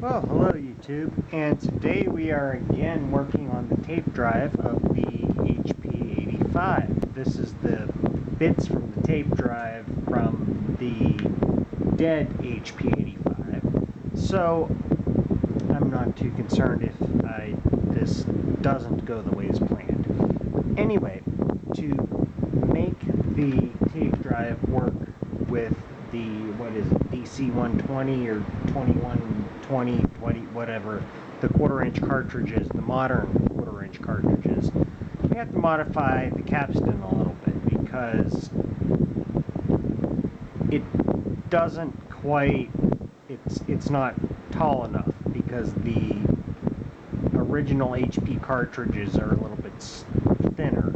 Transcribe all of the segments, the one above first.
Well, hello YouTube, and today we are again working on the tape drive of the HP85. This is the bits from the tape drive from the dead HP85. So, I'm not too concerned if this doesn't go the way as planned. Anyway, to make the tape drive work with the, DC-120 or 2120, whatever, the quarter-inch cartridges, the modern quarter-inch cartridges, we have to modify the capstan a little bit because it doesn't quite, it's not tall enough because the original HP cartridges are a little bit thinner.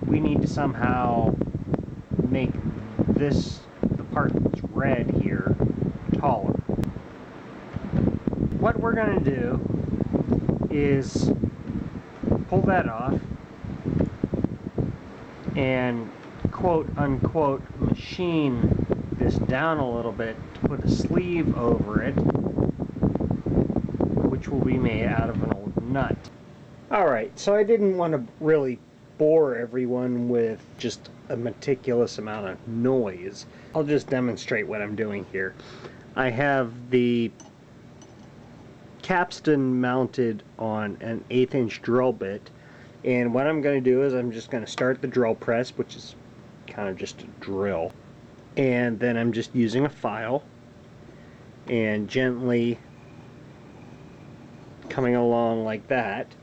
We need to somehow make this, the part that's red here, taller. What we're going to do is pull that off and quote unquote machine this down a little bit to put a sleeve over it, which will be made out of an old nut. Alright, so I didn't want to really bore everyone with just a meticulous amount of noise. I'll just demonstrate what I'm doing here. I have the capstan mounted on an 1/8 inch drill bit, and what I'm going to do is I'm just going to start the drill press, which is kind of just a drill, and then I'm just using a file and gently coming along like that,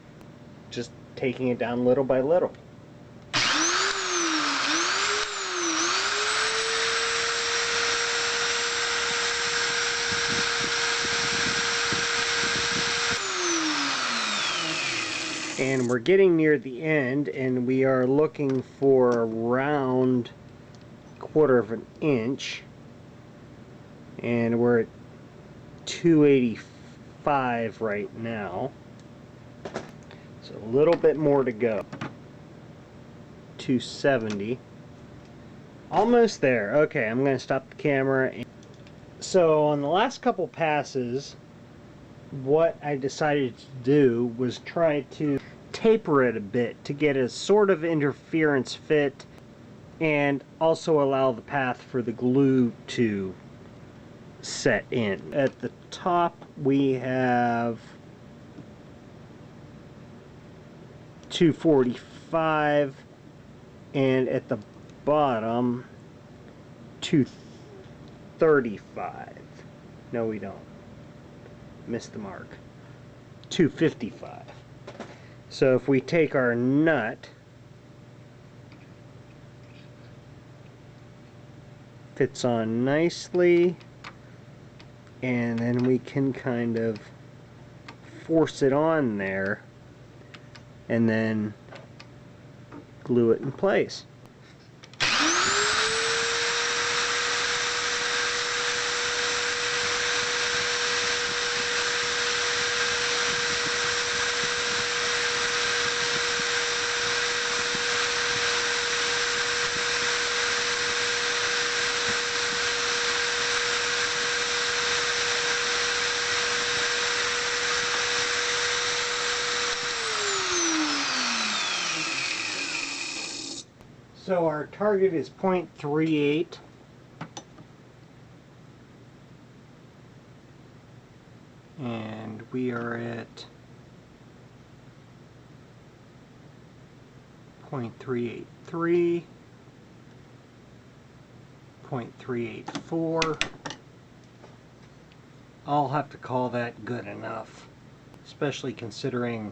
just taking it down little by little. And we're getting near the end, and we are looking for around 1/4 inch, and we're at 285 right now, so a little bit more to go. 270, almost there. Okay, I'm going to stop the camera. So on the last couple passes, what I decided to do was try to taper it a bit to get a sort of interference fit and also allow the path for the glue to set in. At the top we have 245, and at the bottom 235. No, we don't. Missed the mark. 255. So if we take our nut, fits on nicely, and then we can kind of force it on there and then glue it in place. So our target is 0.38. And we are at 0.383, 0.384. I'll have to call that good enough, especially considering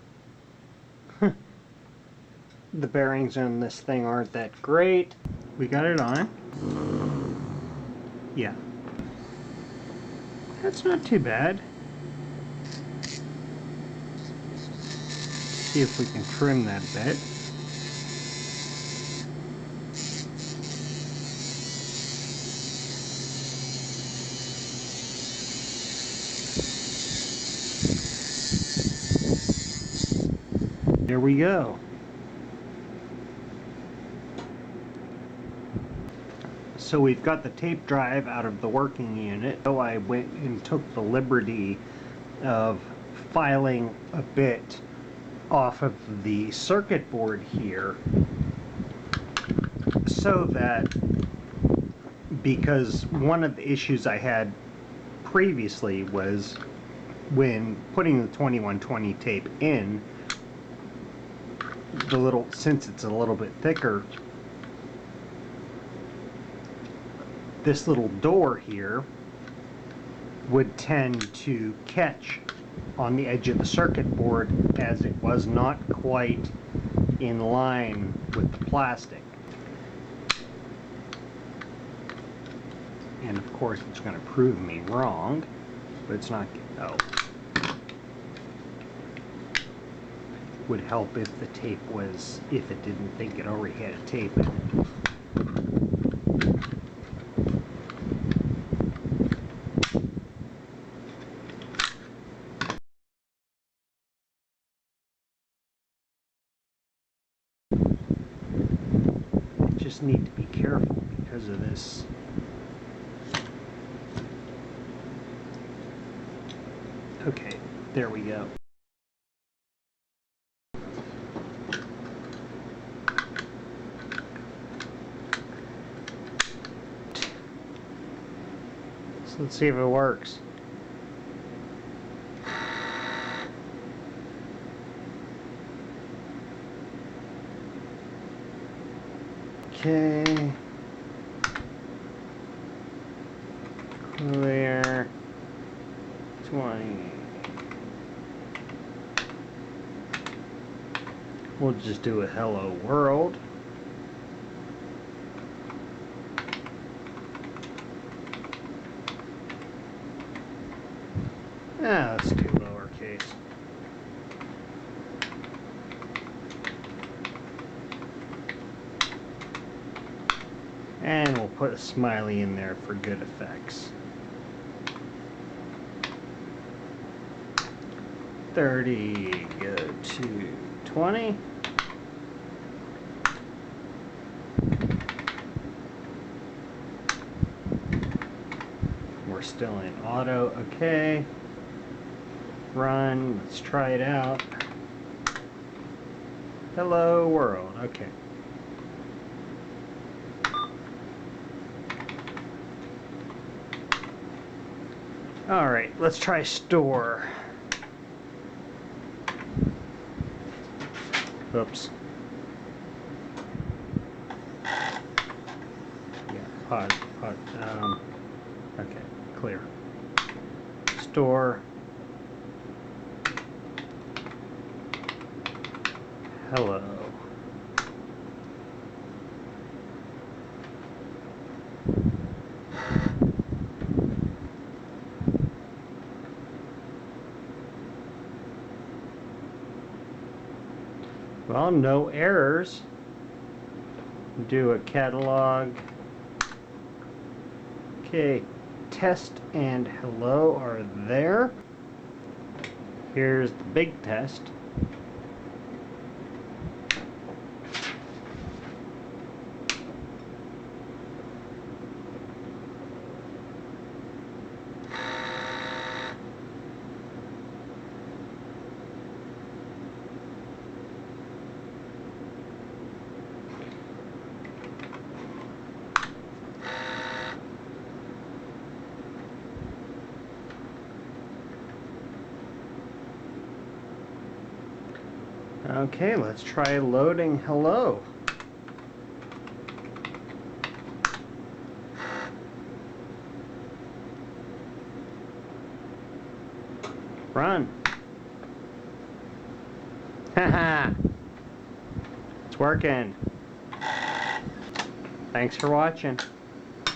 the bearings on this thing aren't that great. We got it on. Yeah. That's not too bad. See if we can trim that a bit. There we go. So we've got the tape drive out of the working unit. So I went and took the liberty of filing a bit off of the circuit board here, so that, because one of the issues I had previously was when putting the 2120 tape in, since it's a little bit thicker, this little door here would tend to catch on the edge of the circuit board, as it was not quite in line with the plastic. And of course it's going to prove me wrong, but it's not. Oh. Would help if the tape was, if it didn't think it already had a tape in it. Just need to be careful because of this. Okay, there we go. So let's see if it works. Okay. Clear. 20. We'll just do a hello world. Let's do lowercase. And we'll put a smiley in there for good effects. 30, go to 20. We're still in auto, okay. Run, let's try it out. Hello world, okay. Alright, let's try store. Oops. Yeah, pod, okay, clear. Store. Hello. Well, no errors. Do a catalog. Okay, test and hello are there. Here's the big test. Okay, let's try loading hello. Run. Haha. It's working. Thanks for watching.